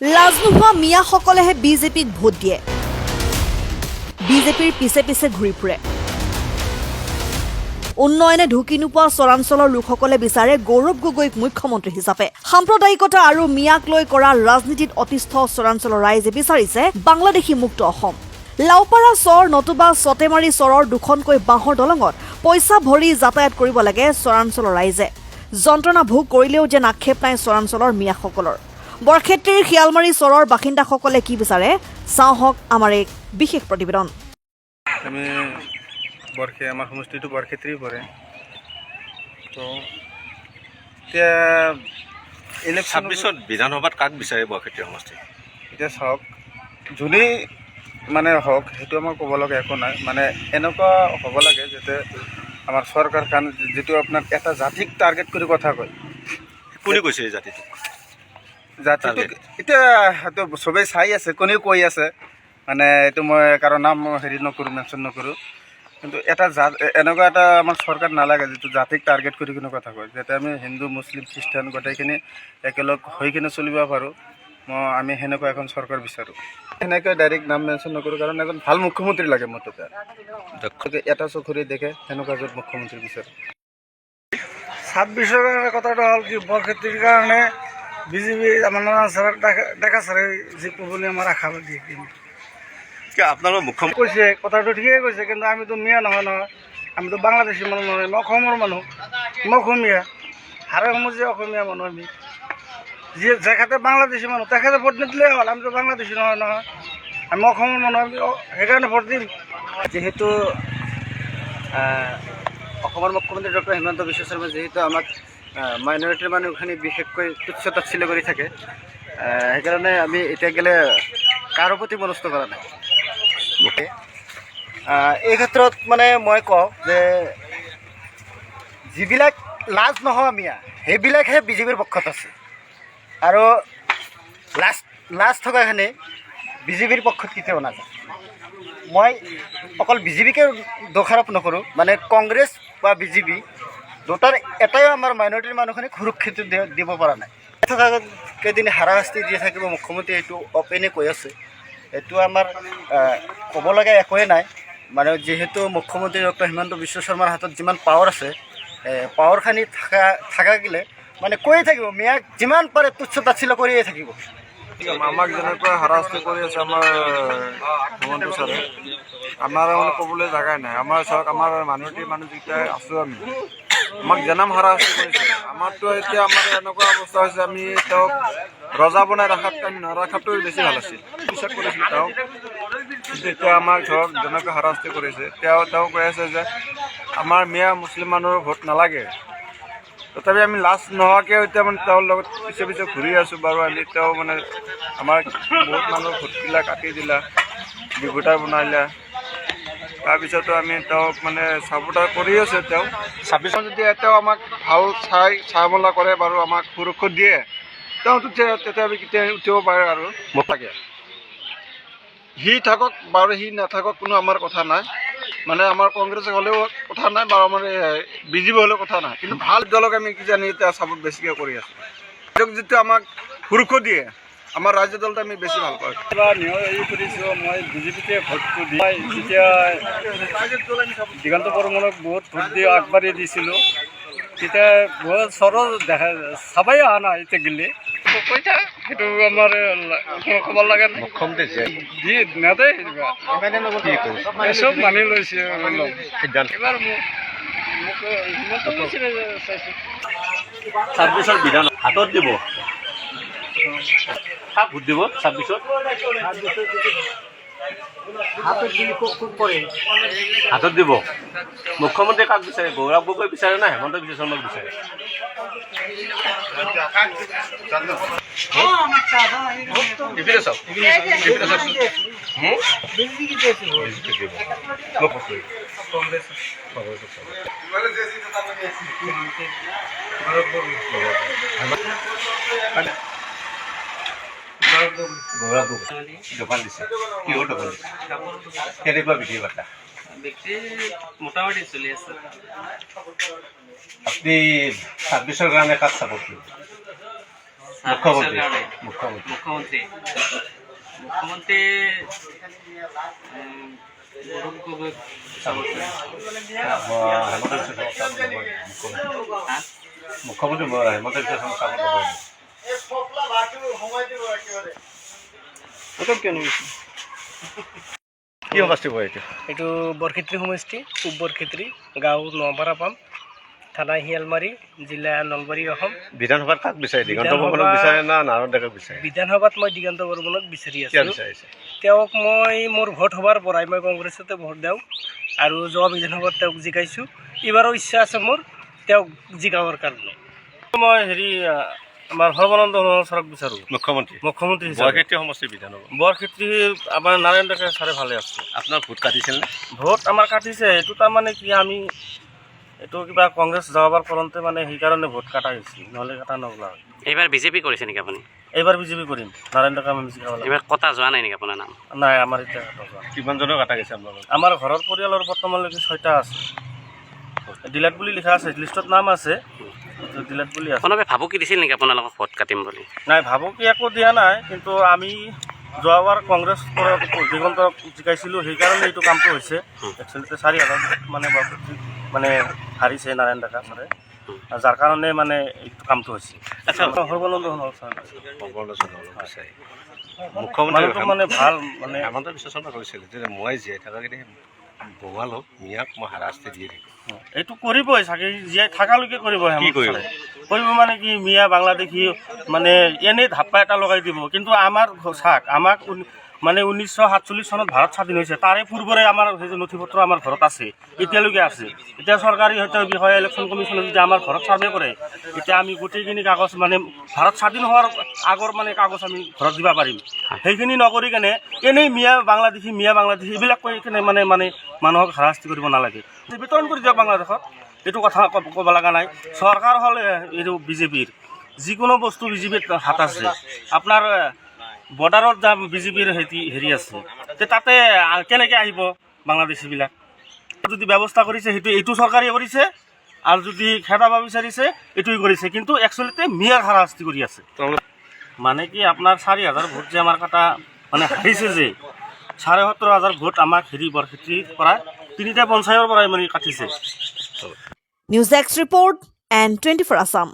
লাজ নোহোৱা মিয়াসকলেহে বিজেপিক ভোট দিয়ে। বিজেপিৰ পিছে পিছে ঘূৰি ফুৰে। উন্নয়নে ঢুকি নোপোৱা চৰাঞ্চলৰ লোকসকলে বিচাৰে গৌৰৱ গগৈক মুখ্যমন্ত্ৰী হিচাপে। সাম্প্ৰদায়িকতা আৰু মিয়াক লৈ কৰা ৰাজনীতিত অতিষ্ঠ চৰাঞ্চলৰ ৰাইজে বিচাৰিছে বাংলাদেশী মুক্ত অসম। লাওপাৰা চৰ নতুবা চটেমাৰী চৰৰ দুখনকৈ বাঁহৰ দলঙত পইচা ভৰি যাতায়াত কৰিব লাগে চৰাঞ্চলৰ ৰাইজে। যন্ত্ৰণা ভোগ কৰিলেও যেন আক্ষেপ নাই চৰাঞ্চলৰ মিয়াসকলৰ। বৰক্ষেত্ৰীৰ শিয়ালমাৰী চৰৰ বাসিন্দাসকলে কি বিচাৰে চাওঁ হওক আমাৰ এক বিশেষ প্ৰতিবেদন। আমি আমাৰ সমষ্টিটো বৰক্ষেত্ৰী পৰে। তো এতিয়া ইলেকশ্যন 26ত বিধানসভাত কাক বিচাৰে বৰক্ষেত্ৰী সমষ্টি? এতিয়া চাওক, যোনেই মানে হওক সেইটো আমাৰ ক'ব লগা একো নাই। মানে এনেকুৱা হ'ব লাগে যাতে আমাৰ চৰকাৰখন যিটো আপোনাৰ এটা জাতিক টাৰ্গেট কৰি কথা কয়। কোনে কৈছে এই জাতিটো? জাতিটোক এতিয়া হয়তো চবেই চাই আছে, কোনেও কৈ আছে। মানে এইটো মই কাৰো নাম হেৰি নকৰোঁ, মেনশ্যন নকৰোঁ। কিন্তু এটা এনেকুৱা এটা আমাৰ চৰকাৰ নালাগে যিটো জাতিক টাৰ্গেট কৰি কিনে কথা কয়, যাতে আমি হিন্দু মুছলিম খ্ৰীষ্টান গোটেইখিনি একেলগ হৈ কিনে চলিব পাৰোঁ। আমি সেনেকুৱা এখন চৰকাৰ বিচাৰোঁ। সেনেকৈ ডাইৰেক্ট নাম মেনশ্যন নকৰোঁ, কাৰণ এজন ভাল মুখ্যমন্ত্ৰী লাগে মোৰ তাতে। এটা চকুৰে দেখে সেনেকুৱা এজন মুখ্যমন্ত্ৰী বিচাৰোঁ। 26ৰ কথাটো হ'ল কি, বৰক্ষেত্ৰীৰ কাৰণে বিজেপি আমাৰ ডেকা ছাৰে যি বুলি আমাৰ আশাবাদী। আপোনালোকৰ মুখ্যমন্ত্ৰী কৈছে কথাটো ঠিকেই কৈছে, কিন্তু আমিতো মিয়া নহয়। আমিতো বাংলাদেশী মানুহ নহয়, মই অসমৰ মানুহ, মই অসমীয়া, হাৰে সমজে অসমীয়া মানুহ। আমি যি যেখেতে বাংলাদেশী মানুহ তেখেতে ভোট নিদিলেই হ'ল, আমিতো বাংলাদেশী নহয়। আমি অসমৰ মানুহ, আমি সেইকাৰণে ভোট দিম। যিহেতু অসমৰ মুখ্যমন্ত্ৰী ডক্টৰ হিমন্ত বিশ্ব শৰ্মা যিহেতু আমাক মাইনৰিটিৰ মানুহখিনি বিশেষকৈ তুচ্ছ তাচ্ছিল্য কৰি থাকে, সেইকাৰণে আমি এতিয়া গেলে কাৰো প্ৰতি মনস্থ কৰা নাই। এই ক্ষেত্ৰত মানে মই কওঁ যে যিবিলাক লাজ নোহোৱা মিয়া সেইবিলাকহে বিজেপিৰ পক্ষত আছে, আৰু লাজ থকাখিনি বিজেপিৰ পক্ষত কেতিয়াও নাযায়। মই অকল বিজেপিকে দোষাৰোপ নকৰোঁ, মানে কংগ্ৰেছ বা বিজেপি দুটাৰ এটাই আমাৰ মাইনৰিটিৰ মানুহখিনিক সুৰক্ষিত দিব পৰা নাই। থকা কেইদিন হাৰাশাস্তি দি থাকিব মুখ্যমন্ত্ৰী, এইটো অপেনে কৈ আছে। এইটো আমাৰ ক'ব লগা একোৱেই নাই। মানে যিহেতু মুখ্যমন্ত্ৰী ডক্টৰ হিমন্ত বিশ্ব শৰ্মাৰ হাতত যিমান পাৱাৰ আছে, পাৱাৰখিনি থকা গ'লে মানে কৈয়ে থাকিব, মিয়াক যিমান পাৰে তুচ্ছ তাচ্ছিল্য কৰিয়ে থাকিব। আমাক যেনেকৈ হাৰাশাস্তি কৰি আছে আমাৰ হিমন্ত ছাৰে, আমাৰ মানে ক'বলৈ জেগাই নাই। আমাৰ চাওক, আমাৰ মাইনৰিটিৰ মানুহ যেতিয়া আছোঁ আমি, আমাক জনাম হাৰাশাস্তি কৰিছে। আমাৰতো এতিয়া আমাৰ এনেকুৱা অৱস্থা হৈছে, আমি তেওঁক ৰজা বনাই ৰখাতকৈ আমি নৰখাটোৱে বেছি ভাল আছিল। বিশ্বাস কৰিছিলোঁ তেওঁক, কিন্তু এতিয়া আমাক ধৰক যেনেকৈ হাৰাশাস্তি কৰিছে, তেওঁ কৈ আছে যে আমাৰ মিয়া মুছলিম মানুহৰ ভোট নালাগে। তথাপি আমি লাজ নোহোৱাকৈ এতিয়া মানে তেওঁৰ লগত পিছে পিছে ঘূৰি আছোঁ বাৰু। আমি তেওঁ মানে আমাৰ বহুত মানুহৰ ভোটবিলাক কাটি দিলা, বিভোটাৰ বনাইলা। তাৰপিছতো আমি তেওঁক মানে ছাপোৰ্টাৰ কৰি আছে। তেওঁ 26ত যদি তেওঁ আমাক ভাল চাই মেলা কৰে বাৰু, আমাক সুৰক্ষা দিয়ে, তেওঁতো তেতিয়া আমি কেতিয়া উঠিব পাৰে আৰু মোটাকে। সি থাকক বাৰু, সি নাথাকক, কোনো আমাৰ কথা নাই। মানে আমাৰ কংগ্ৰেছ হ'লেও কথা নাই বাৰু, আমাৰ বিজেপি হ'লেও কথা নাই। কিন্তু ভাল দলক আমি কিজানি এতিয়া ছাপোৰ্ট বেছিকৈ কৰি আছোঁ। তেওঁক যেতিয়া আমাক সুৰক্ষা দিয়ে, আমাৰ ৰাজ্য দলটো আমি বেছি ভাল পাওঁ। কিবা নিয়ম হেৰি কৰিছোঁ, মই বিজেপিতে ভোটটো দি যেতিয়া দিগন্ত বৰ্মনক বহুত ভোট দি আগবাঢ়ি দিছিলোঁ, তেতিয়া বহুত চৰল চাবাই অহা নাই। এতিয়া গেলি কৈ থাক, সেইটো আমাৰ ক'ব লাগে নাই। দি নেদে চব মানি লৈছে। এবাৰ মোক হিমন্ত বিশ্বে চাইছোঁ। 26ৰ বিধান হাতত দিব, কাক ভোট দিব 26ত? হাতত দিব। মুখ্যমন্ত্ৰী কাক বিচাৰে? গৌৰৱ গগৈ বিচাৰে না হিমন্ত বিশ্ব শৰ্মাক বিচাৰে? গৌৰৱ গগৈ দোকান দিছে, কিহৰ দোকান দিছে? কেনেকুৱা বিক্ৰী বাৰ্তা? বিক্ৰি মোটামুটি চলি আছে। আপনি 26ৰ কাৰণে কাক চাপোৰ্ট কৰিব? মুখ্যমন্ত্ৰী কাৰণে মুখ্যমন্ত্ৰী মুখ্যমন্ত্ৰী গৌৰৱ গগৈ চাপৰ্ট কৰে। হেমন্ত বিশ্ব শৰ্মাক চাপৰ্ট নকৰে মুখ্যমন্ত্ৰী হেমন্ত বিশ্ব শৰ্মাক চাপৰ্ট নকৰে কি সমষ্টি পৰে এতিয়া এইটো বৰক্ষেত্ৰী সমষ্টি পূব বৰক্ষেত্ৰী গাঁও নপাৰা পাম থানা শিয়ালমাৰী জিলা নলবাৰী অসম। বিধানসভাত কাক বিচাৰে দিগন্ত বৰ্মনক বিচাৰে না নাৰায়ণ ডেকাক বিচাৰে বিধানসভাত মই দিগন্ত বৰ্মনক বিচাৰি কিয় আছোঁ। বিচাৰিছে তেওঁক মই মোৰ ভোট হ'বৰ পৰাই মই কংগ্ৰেছতে ভোট দিওঁ আৰু যোৱা বিধানসভাত তেওঁক জিকাইছোঁ। এইবাৰো ইচ্ছা আছে মোৰ তেওঁক জিকাবৰ কাৰণে। মই আমাৰ সৰ্বানন্দ ছাৰক বিচাৰোঁ মুখ্যমন্ত্ৰী বৰক্ষেত্ৰী সমষ্টিৰ বিধানসভা বৰক্ষেত্ৰী আমাৰ নাৰায়ণ ডেকা ছাৰে ভালে আছে। আপোনাৰ ভোট কাটিছিল নে ভোট আমাৰ কাটিছে এইটো তাৰমানে কি আমি এইটো কিবা কংগ্ৰেছ যাবাৰ ফলতে মানে সেইকাৰণে ভোট কটা হৈছে নহ'লে কটা নগলা হয়। এইবাৰ বিজেপি কৰিছে নেকি আপুনি? এইবাৰ বিজেপি কৰিম নাৰায়ণ ডেকা আমি জিকাব লাগিব। এইবাৰ কটা যোৱা নাই নেকি আপোনাৰ নাম? নাই আমাৰ এতিয়া কটা যোৱা নাই। কিমানজনৰ কাটা গৈছে আপোনালোকৰ আমাৰ ঘৰৰ পৰিয়ালৰ বৰ্তমানলৈকে 6টা আছে। ডিলাট বুলি লিখা আছে লিষ্টত নাম আছে ডিলাট বুলি আছে। কোনোবাই ভাবুকি দিছিল নেকি আপোনালোকক ভোট কাটিম বুলি? নাই ভাবুকি একো দিয়া নাই কিন্তু আমি যোৱাবাৰ কংগ্ৰেছ দিগন্তক জিকাইছিলোঁ সেইকাৰণে এইটো কামটো হৈছে। একচুৱেলিতে 4,000 মানে হাৰিছে নাৰায়ণ ডেকা ছাৰে যাৰ কাৰণে মানে এইটো কামটো হৈছে। আচ্ছা সৰ্বানন্দ মুখ্যমন্ত্ৰী মানে ভাল মানে হেমন্ত বিশ্ব শৰ্মাই কৈছিল যে মই জীয়াই থকাকেইদিন বঙাল হওক মিয়াক মই হাৰাশাস্তি দিয়ে থাকিম এইটো কৰিবই চাগে জীয়াই থকালৈকে কৰিব কি কৰিব? কৰিব মানে কি মিয়া বাংলাদেশী মানে এনেই ধাপ্পা এটা লগাই দিব। কিন্তু আমাৰ চাওক আমাক মানে 1947 চনত ভাৰত স্বাধীন হৈছে তাৰে পূৰ্বৰে আমাৰ নথি পত্ৰ আমাৰ ঘৰত আছে এতিয়ালৈকে আছে। এতিয়া চৰকাৰী হয়তো বিষয়ে ইলেকশ্যন কমিশ্যনে যদি আমাৰ ঘৰত চাৰ্ভে কৰে এতিয়া আমি গোটেইখিনি কাগজ মানে ভাৰত স্বাধীন হোৱাৰ আগৰ মানে কাগজ আমি ঘৰত দিব পাৰিম। সেইখিনি নকৰি কেনে এনেই মিয়া বাংলাদেশী এইবিলাক কৈ কেনে মানে মানুহক হাৰাশাস্তি কৰিব নালাগে। বিতৰণ কৰি দিয়ক বাংলাদেশত এইটো কথা ক'ব লগা নাই। চৰকাৰ হ'লে এইটো বিজেপিৰ যিকোনো বস্তু বিজেপিৰ হাত আছে। আপোনাৰ বৰ্ডাৰত যা বিজেপিৰ হেৰি আছে তাতে কেনেকৈ আহিব বাংলাদেশীবিলাক? যদি ব্যৱস্থা কৰিছে এইটো চৰকাৰে কৰিছে আৰু যদি খেদাব বিচাৰিছে এইটোৱে কৰিছে। কিন্তু একচুৱেলিতে মিয়াৰ হাৰাশাস্তি কৰি আছে। মানে কি আপোনাৰ 4,000 ভোট যে আমাৰ কাটা মানে হাৰিছে যে 77,000 ভোট আমাক বৰক্ষেত্ৰীৰ পৰা 3টা পঞ্চায়তৰ পৰাই মানে কাটিছে। News desk report and 24 Assam।